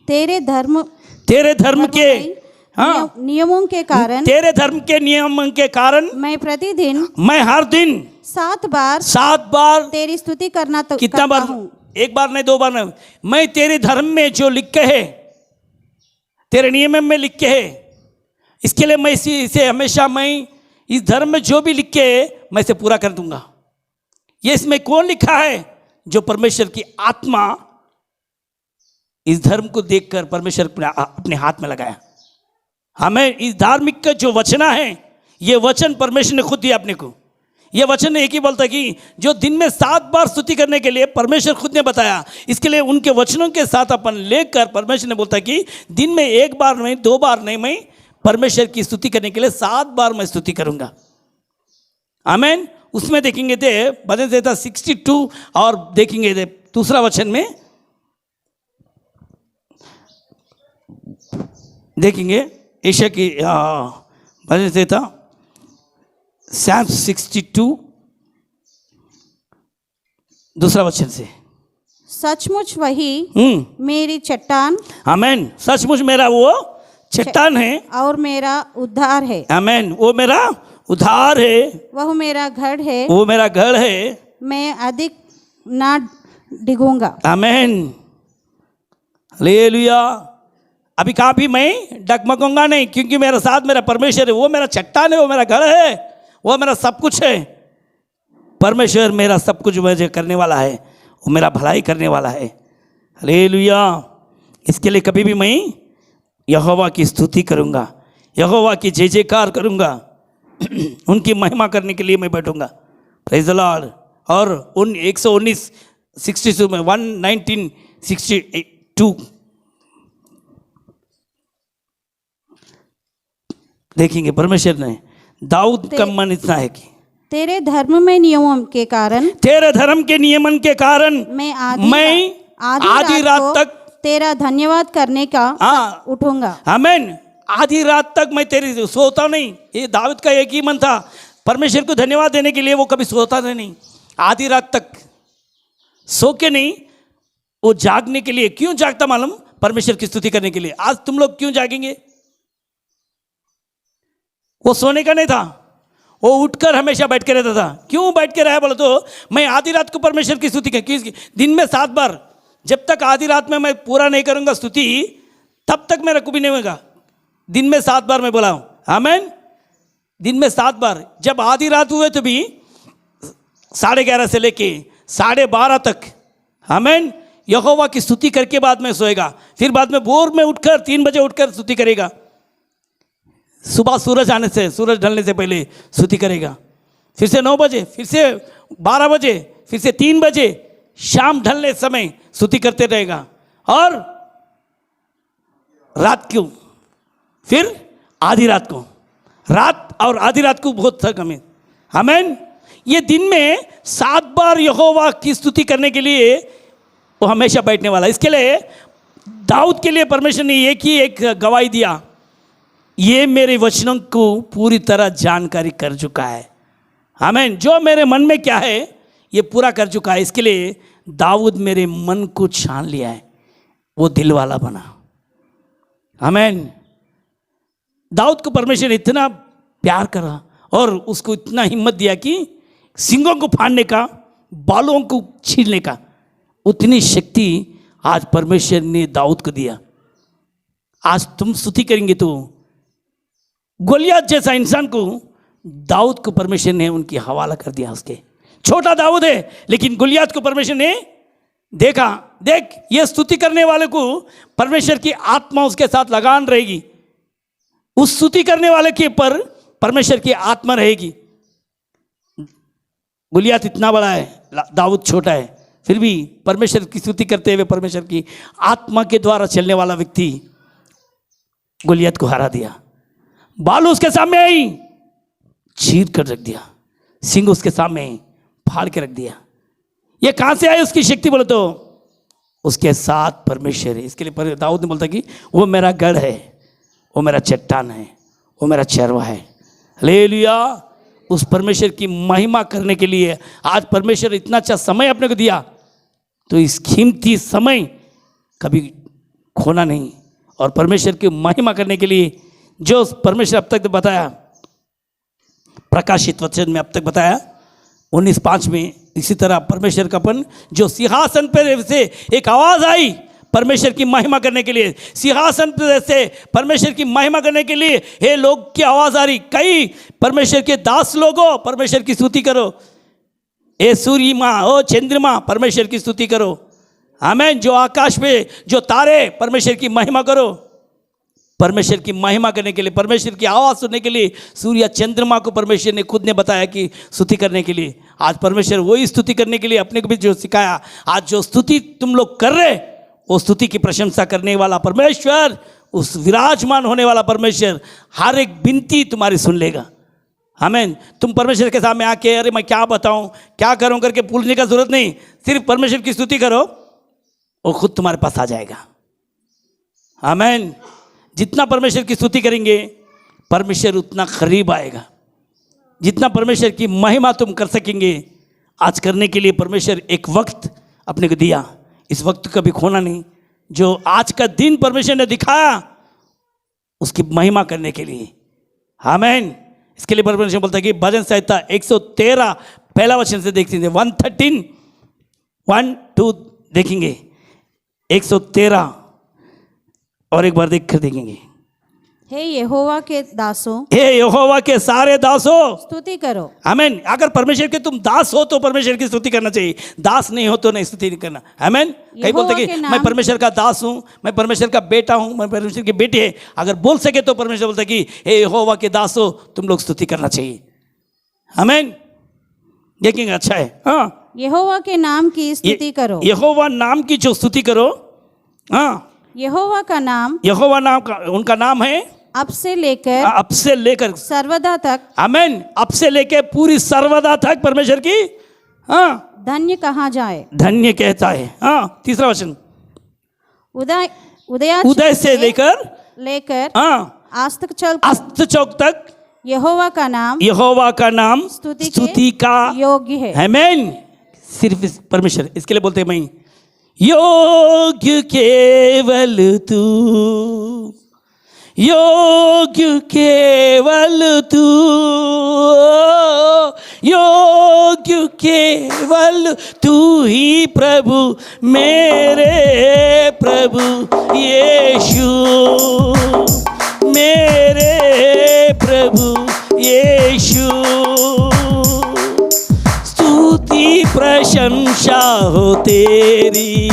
तेरे धर्म के हाँ नियमों के कारण तेरे धर्म के नियम के कारण मैं प्रतिदिन मैं हर दिन 7 बार तेरी स्तुति करना तो कितना करता बार, हूँ। एक बार नहीं, 2 बार नहीं, मैं तेरे धर्म में जो लिखे है, तेरे नियम में लिखे है, इसके लिए मैं इसे हमेशा मैं इस धर्म में जो भी लिखे है मैं इसे पूरा कर दूंगा। ये इसमें कौन लिखा है? जो परमेश्वर की आत्मा इस धर्म को देखकर परमेश्वर अपने हाथ में लगाया। हमें इस धार्मिक का जो वचना है, ये वचन परमेश्वर ने खुद दिया अपने को। ये वचन एक ही बोलता कि जो दिन में 7 बार स्तुति करने के लिए परमेश्वर खुद ने बताया। इसके लिए उनके वचनों के साथ अपन लेकर परमेश्वर ने बोलता कि दिन में 1 बार नहीं, 2 बार नहीं, मैं परमेश्वर की स्तुति करने के लिए 7 बार मैं स्तुति करूंगा। आमीन। उसमें देखेंगे थे भजन संहिता 62 और देखेंगे थे दूसरा वचन में देखेंगे ईशा की भजन संहिता Psalm 62 दूसरा वचन से सचमुच वही मेरी चट्टान, आमीन, सचमुच मेरा वो चट्टान है और मेरा उद्धार है। आमीन, वो मेरा उद्धार है, वह मेरा गढ़ है, वो मेरा गढ़ है, मैं अधिक ना डिगूंगा। आमीन, हालेलुया। अभी काफी मैं डगमगूंगा नहीं, क्योंकि मेरे साथ मेरा परमेश्वर है, वो मेरा चट्टान है, वो मेरा गढ़ है, वो मेरा सब कुछ है। परमेश्वर मेरा सब कुछ मुझे करने वाला है, वो मेरा भलाई करने वाला है। हालेलुया। इसके लिए कभी भी मैं यहोवा की स्तुति करूंगा, यहोवा की जय जयकार करूंगा, उनकी महिमा करने के लिए मैं बैठूंगा। Praise the Lord. और उन 119, 62 में 119, 62 देखेंगे परमेश्वर ने दाऊद का मन इतना है कि तेरे धर्म में नियमों के कारण, तेरे धर्म के नियमन के कारण मैं आधी रात तक तेरा धन्यवाद करने का उठूंगा। आमीन। आधी रात तक मैं तेरी सोता नहीं। ये दाऊद का एक ही मन था, परमेश्वर को धन्यवाद देने के लिए। वो कभी सोता नहीं, आधी रात तक सो के नहीं, वो जागने के लिए। क्यों जागता मालूम? परमेश्वर की स्तुति करने के लिए। आज तुम लोग क्यों जागेंगे? वो सोने का नहीं था, वो उठकर हमेशा बैठ के रहता था। क्यों बैठ के रहा बोले तो मैं आधी रात को परमेश्वर की स्तुति कर, दिन में 7 बार, जब तक आधी रात में मैं पूरा नहीं करूंगा स्तुति, तब तक मेरा कुछ नहीं होगा। दिन में 7 बार मैं बोला हूं। आमीन। दिन में 7 बार। जब आधी रात हुए तो भी 11:30 से लेके 12:30 तक, आमीन, यहोवा की स्तुति करके बाद में सोएगा। फिर बाद में भोर में उठकर 3 बजे उठकर स्तुति करेगा। सुबह सूरज आने से, सूरज ढलने से पहले स्तुति करेगा। फिर से 9 बजे, फिर से 12 बजे, फिर से 3 बजे, शाम ढलने समय स्तुति करते रहेगा। और रात को, फिर आधी रात को, रात और आधी रात को बहुत थक हमें, आमीन। ये दिन में 7 बार यहोवा की स्तुति करने के लिए वो हमेशा बैठने वाला। इसके लिए दाऊद के लिए परमेश्वर ने एक गवाही दिया, ये मेरे वचनों को पूरी तरह जानकारी कर चुका है, आमीन। जो मेरे मन में क्या है ये पूरा कर चुका है। इसके लिए दाऊद मेरे मन को छान लिया है, वो दिल वाला बना, आमीन। दाऊद को परमेश्वर ने इतना प्यार करा और उसको इतना हिम्मत दिया कि सिंगों को फाड़ने का, बालों को छीलने का, उतनी शक्ति आज परमेश्वर ने दाऊद को दिया। आज तुम स्तुति करेंगे तो गोलियत जैसा इंसान को दाऊद को परमेश्वर ने उनकी हवाला कर दिया। उसके छोटा दाऊद है, लेकिन गोलियत को परमेश्वर ने देखा, देख ये स्तुति करने वाले को परमेश्वर की आत्मा उसके साथ लगान रहेगी, उस स्तुति करने वाले के पर परमेश्वर की आत्मा रहेगी। गोलियत इतना बड़ा है, दाऊद छोटा है, फिर भी परमेश्वर की स्तुति करते हुए परमेश्वर की आत्मा के द्वारा चलने वाला व्यक्ति गोलियत को हरा दिया। बाल उसके सामने आई, चीर कर रख दिया, सिंह उसके सामने फाड़ के रख दिया। ये कहां से आई उसकी शक्ति? बोले तो उसके साथ परमेश्वर है। इसके लिए दाऊद ने बोलता कि वो मेरा गढ़ है, वो मेरा चट्टान है, वो मेरा चरवा है। हालेलुया। उस परमेश्वर की महिमा करने के लिए आज परमेश्वर इतना अच्छा समय अपने को दिया, तो इस कीमती समय कभी खोना नहीं। और परमेश्वर की महिमा करने के लिए जो परमेश्वर अब तक बताया, प्रकाशित वचन में अब तक बताया 19:5 में, इसी तरह परमेश्वर का अपन जो सिंहासन पर से एक आवाज़ आई परमेश्वर की महिमा करने के लिए, सिंहासन पर से परमेश्वर की महिमा करने के लिए हे लोग की आवाज़ आ रही, कई परमेश्वर के दास लोगों परमेश्वर की स्तुति करो, ए सूर्य माँ, ओ चंद्रमा परमेश्वर की स्तुति करो, आमीन। जो आकाश में जो तारे परमेश्वर की महिमा करो। परमेश्वर की महिमा करने के लिए, परमेश्वर की आवाज़ सुनने के लिए सूर्य चंद्रमा को परमेश्वर ने खुद ने बताया कि स्तुति करने के लिए। आज परमेश्वर वही स्तुति करने के लिए अपने को भी जो सिखाया, आज जो स्तुति तुम लोग कर रहे, वो स्तुति की प्रशंसा करने वाला परमेश्वर, उस विराजमान होने वाला परमेश्वर हर एक विनती तुम्हारी सुन लेगा, आमीन। तुम परमेश्वर के सामने आके अरे मैं क्या बताऊं, क्या करूं करके पूछने का जरूरत नहीं, सिर्फ परमेश्वर की स्तुति करो, वो खुद तुम्हारे पास आ जाएगा, आमीन। जितना परमेश्वर की स्तुति करेंगे परमेश्वर उतना करीब आएगा। जितना परमेश्वर की महिमा तुम कर सकेंगे, आज करने के लिए परमेश्वर एक वक्त अपने को दिया, इस वक्त को कभी खोना नहीं। जो आज का दिन परमेश्वर ने दिखाया उसकी महिमा करने के लिए, आमीन। इसके लिए परमेश्वर बोलता है कि भजन संहिता 113 पहला वचन से देखते हैं, 113 1-2 देखेंगे, 113 और एक बार देख कर देखेंगे। हे यहोवा के दासों, हे यहोवा के सारे दासों स्तुति करो, आमीन। अगर परमेश्वर के तुम दास हो तो परमेश्वर की स्तुति करना चाहिए, दास नहीं हो तो नहीं स्तुति नहीं करना, आमीन। कई बोलते कि मैं परमेश्वर का दास हूँ, मैं परमेश्वर का बेटा हूँ, मैं परमेश्वर की बेटी है। अगर बोल सके तो परमेश्वर बोलता कि हे यहोवा के दास हो, तुम लोग स्तुति करना चाहिए, आमीन। देखेंगे, अच्छा है। हाँ, यहोवा के नाम की स्तुति करो, यहोवा नाम की जो स्तुति करो, हाँ, यहोवा का नाम, यहोवा नाम का उनका नाम है अब से लेकर सर्वदा तक, आमीन। अब से लेकर पूरी सर्वदा तक परमेश्वर की, हाँ, धन्य कहा जाए, धन्य कहता है। हाँ, तीसरा वचन, उदय से लेकर हाँ अस्त चौक तक यहोवा का नाम स्तुति का योग्य है, आमीन। सिर्फ परमेश्वर, इसके लिए बोलते हैं मैं योग्य केवल तू, योग्य केवल तू, योग्य केवल तू ही प्रभु, मेरे प्रभु यीशु, मेरे प्रभु यीशु। स्तुति प्रशंसा प्रशंसा हो तेरी,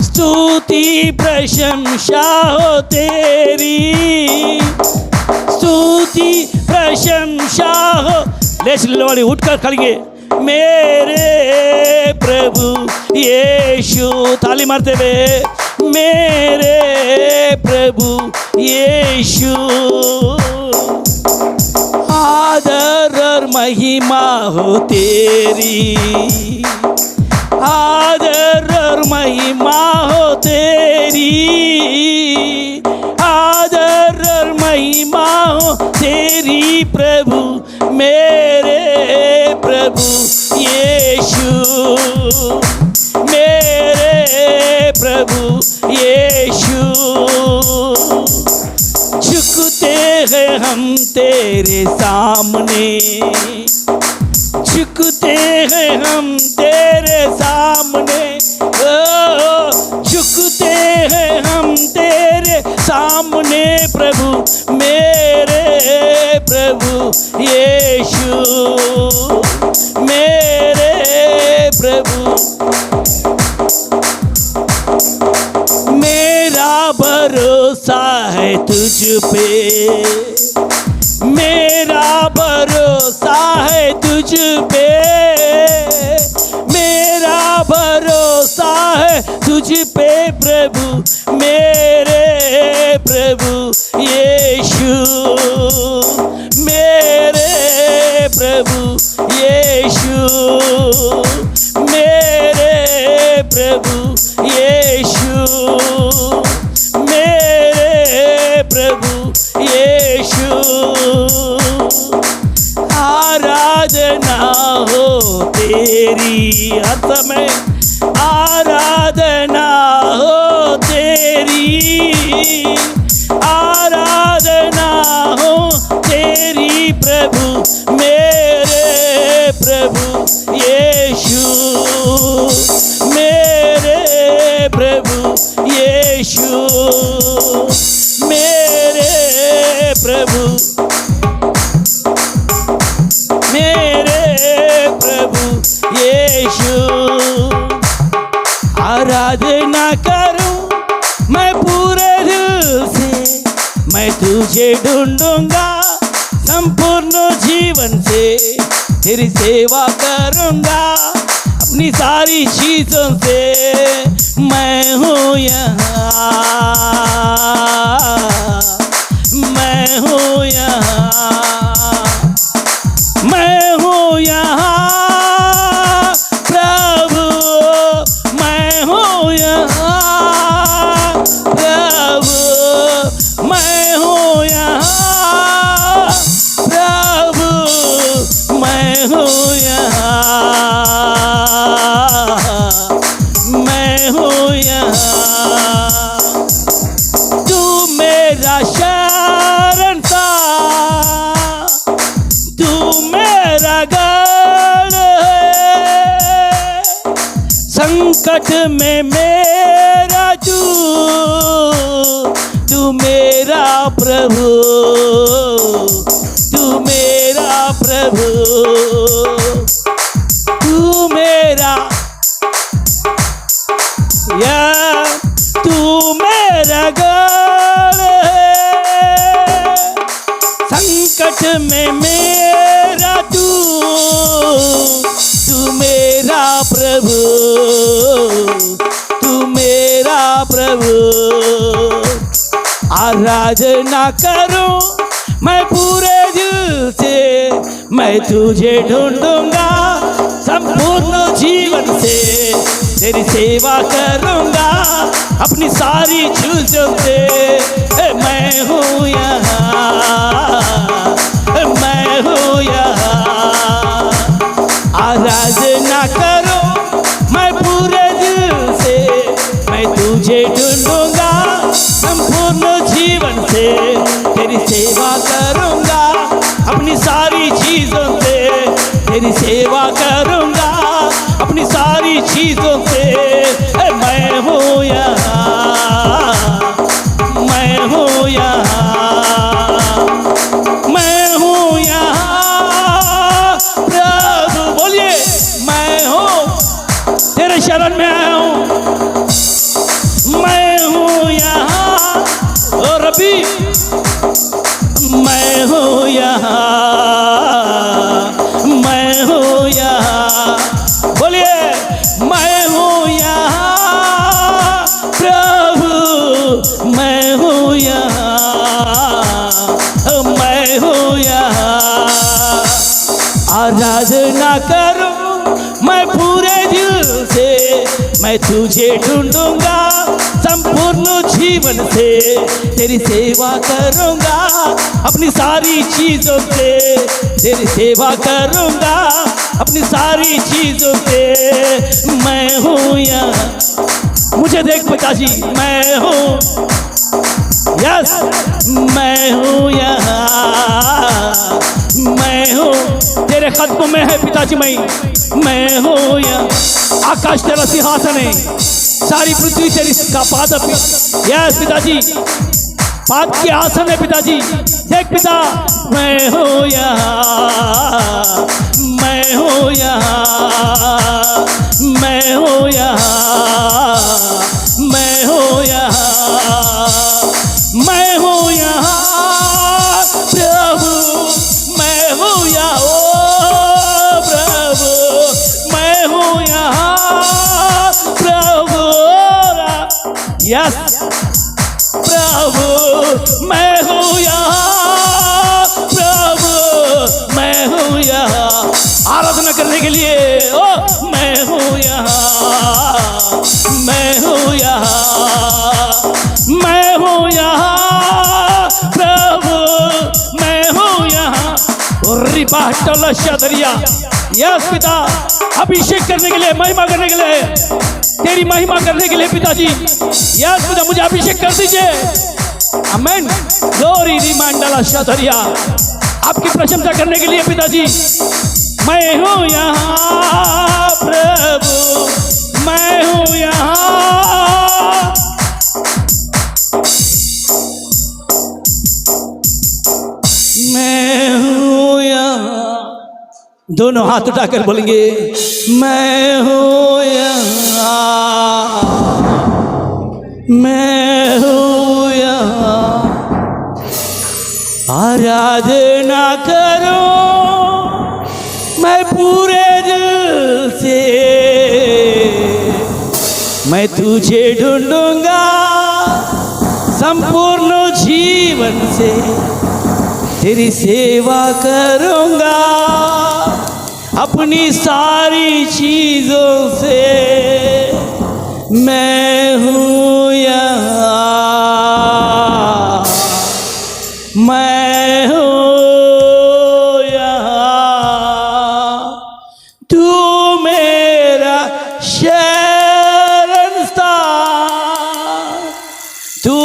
स्तुति प्रशंसा हो तेरी, स्तुति प्रशंसा हो। लेस वाली उठकर खड़िए। मेरे प्रभु यीशु, ताली मारते हुए, मेरे प्रभु यीशु, आदर और महिमा हो तेरी, आदर और महिमा हो तेरी, आदर और महिमा हो तेरी प्रभु, मेरे प्रभु यीशु, मेरे प्रभु यीशु। झुकते हैं हम तेरे सामने, झुकते हैं हम तेरे सामने, ओ झुकते हैं हम तेरे सामने प्रभु, मेरे प्रभु यीशु, मेरे प्रभु। मेरा भरोसा है तुझ पे, मेरा भरोसा है तुझ पे, मेरा भरोसा है तुझ पे प्रभु, मेरे प्रभु यीशु, मेरे प्रभु यीशु, मेरे प्रभु यीशु, मेरे प्रभु यीशु। आराधना हो तेरी हर समय, आराधना हो तेरी, आराधना हो तेरी प्रभु, मेरे प्रभु यीशु, मेरे प्रभु यीशु, मेरे प्रभु, मेरे प्रभु यीशु। आराधना करूं मैं पूरे दिल से, मैं तुझे ढूंढूंगा संपूर्ण जीवन से, तेरी सेवा करूंगा अपनी सारी चीजों से। मैं हूँ यहाँ, मैं हूँ यहाँ, मैं हूँ यहाँ प्रभु, मैं हूँ यहाँ प्रभु, मैं हूँ यहाँ प्रभु, मैं हूँ यहाँ, मैं हूँ यहाँ। तू मेरा शरण था, तू मेरा गढ़ है, संकट में मेरा तू मेरा प्रभु, तू मेरा प्रभु, तू मेरा या तू मेरा गढ़ है, संकट में मेरा तू मेरा प्रभु, तू मेरा प्रभु। आराधना करूं मैं पूरे दिल से, मैं तुझे ढूंढूंगा संपूर्ण जीवन से, तेरी सेवा करूंगा अपनी सारी चीजों से। मैं हूँ यहाँ, मैं हूँ यहाँ। आराधना करो मैं पूरे दिल से, मैं तुझे ढूंढूंगा संपूर्ण जीवन से, तेरी सेवा करूंगा अपनी सारी चीजों से, तेरी सेवा करूंगा अपनी सारी चीजों से। मैं हूँ यहाँ, मैं हूँ यहाँ, मैं हूँ यहाँ प्रभु, बोलिए मैं हूँ आराधना करूं मैं पूरे दिल से, मैं तुझे ढूंढूंगा संपूर्ण जीवन से, तेरी सेवा करूंगा अपनी सारी चीजों से, तेरी सेवा करूंगा अपनी सारी चीजों से। मैं हूँ यहाँ, मुझे देख पिताजी, मैं हूँ, यस मैं हूँ यहाँ, मैं हूँ तेरे कदमों में है पिताजी, मैं हूँ यहाँ। आकाश तेरा सिंहासन है, सारी पृथ्वी तेरी का पाद, यस पिताजी, पाद के आसन है पिताजी। देख पिता, मैं हूँ यहाँ, मैं हूँ यहाँ, मैं हूँ यहाँ, मैं हूँ यहाँ, मैं हूँ यहाँ प्रभु, मैं हूँ यहाँ ओ प्रभु, मैं हूँ यहाँ प्रभु, यस प्रभु, मैं हूँ यहाँ प्रभु, मैं हूँ यहाँ आराधना करने के लिए, ओ मैं हूँ यहाँ, मैं हूँ यहाँ, मैं हूँ यहाँ प्रभु, मैं हूँ यहाँ। रिबाटल शदरिया, यस पिता, अभिषेक करने के लिए, महिमा करने के लिए, तेरी महिमा करने के लिए पिताजी, यस पिता, मुझे अभिषेक कर दीजिए। आमेन। ग्लोरी रिमांडला शदरिया, आपकी प्रशंसा करने के लिए पिताजी, मैं हूँ यहाँ प्रभु, मैं हूँ यहाँ, मैं हूँ यहाँ। दोनों हाथ उठाकर बोलेंगे, मैं हूँ यहाँ, मैं हूँ यहाँ। आराधना करो मैं पूरे दिल से, मैं तुझे ढूंढूंगा संपूर्ण जीवन से, तेरी सेवा करूंगा अपनी सारी चीजों से। मैं हूँ यहाँ, मैं हूँ यहाँ, तू मेरा शरण स्थान, तू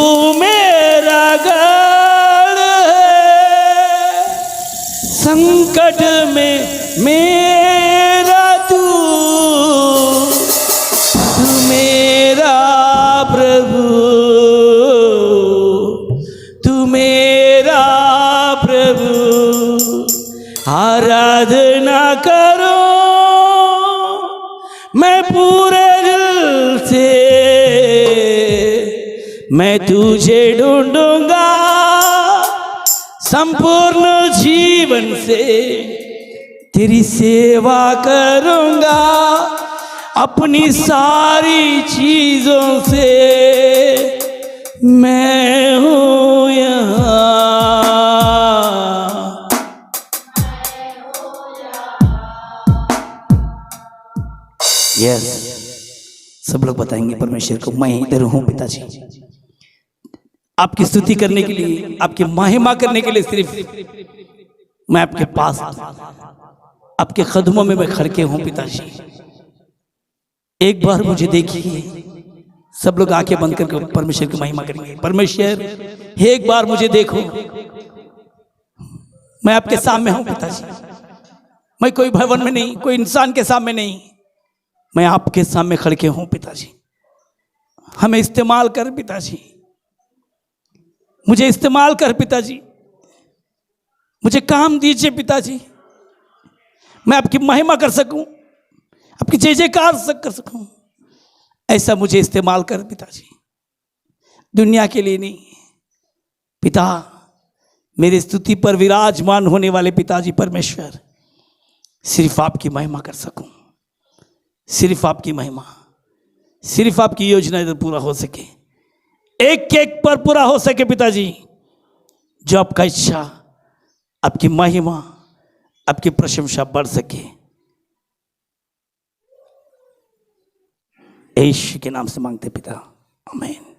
मेरा गढ़ है, संकट में मेरा तू मेरा प्रभु, तू मेरा प्रभु। आराधना करो मैं पूरे दिल से, मैं तुझे ढूंढूंगा संपूर्ण जीवन से, तेरी सेवा करूंगा अपनी सारी चीजों से। मैं हूँ यहाँ, यस सब लोग बताएंगे परमेश्वर को, मैं इधर हूँ पिताजी। आपकी स्तुति करने के लिए, आपकी महिमा करने के लिए सिर्फ मैं आपके पास, आपके कदमों में मैं खड़के हूँ पिताजी। एक बार मुझे देखिए, सब लोग आंखें बंद करके परमेश्वर की महिमा करेंगे। परमेश्वर एक बार मुझे देखो, मैं आपके सामने हूँ पिताजी। मैं कोई भवन में नहीं, कोई इंसान के सामने नहीं, मैं आपके सामने खड़के हूँ पिताजी। हमें इस्तेमाल कर पिताजी, मुझे इस्तेमाल कर पिताजी, मुझे काम दीजिए पिताजी, मैं आपकी महिमा कर सकूं, आपकी जय जयकार कर सकूं। ऐसा मुझे इस्तेमाल कर पिताजी, दुनिया के लिए नहीं पिता। मेरी स्तुति पर विराजमान होने वाले पिताजी परमेश्वर, सिर्फ आपकी महिमा कर सकूं, सिर्फ आपकी महिमा, सिर्फ आपकी योजना इधर पूरा हो सके, एक एक पर पूरा हो सके पिताजी। जो आपका इच्छा, आपकी महिमा, आपकी प्रशंसा बढ़ सके। यीशु के नाम से मांगते पिता, आमीन।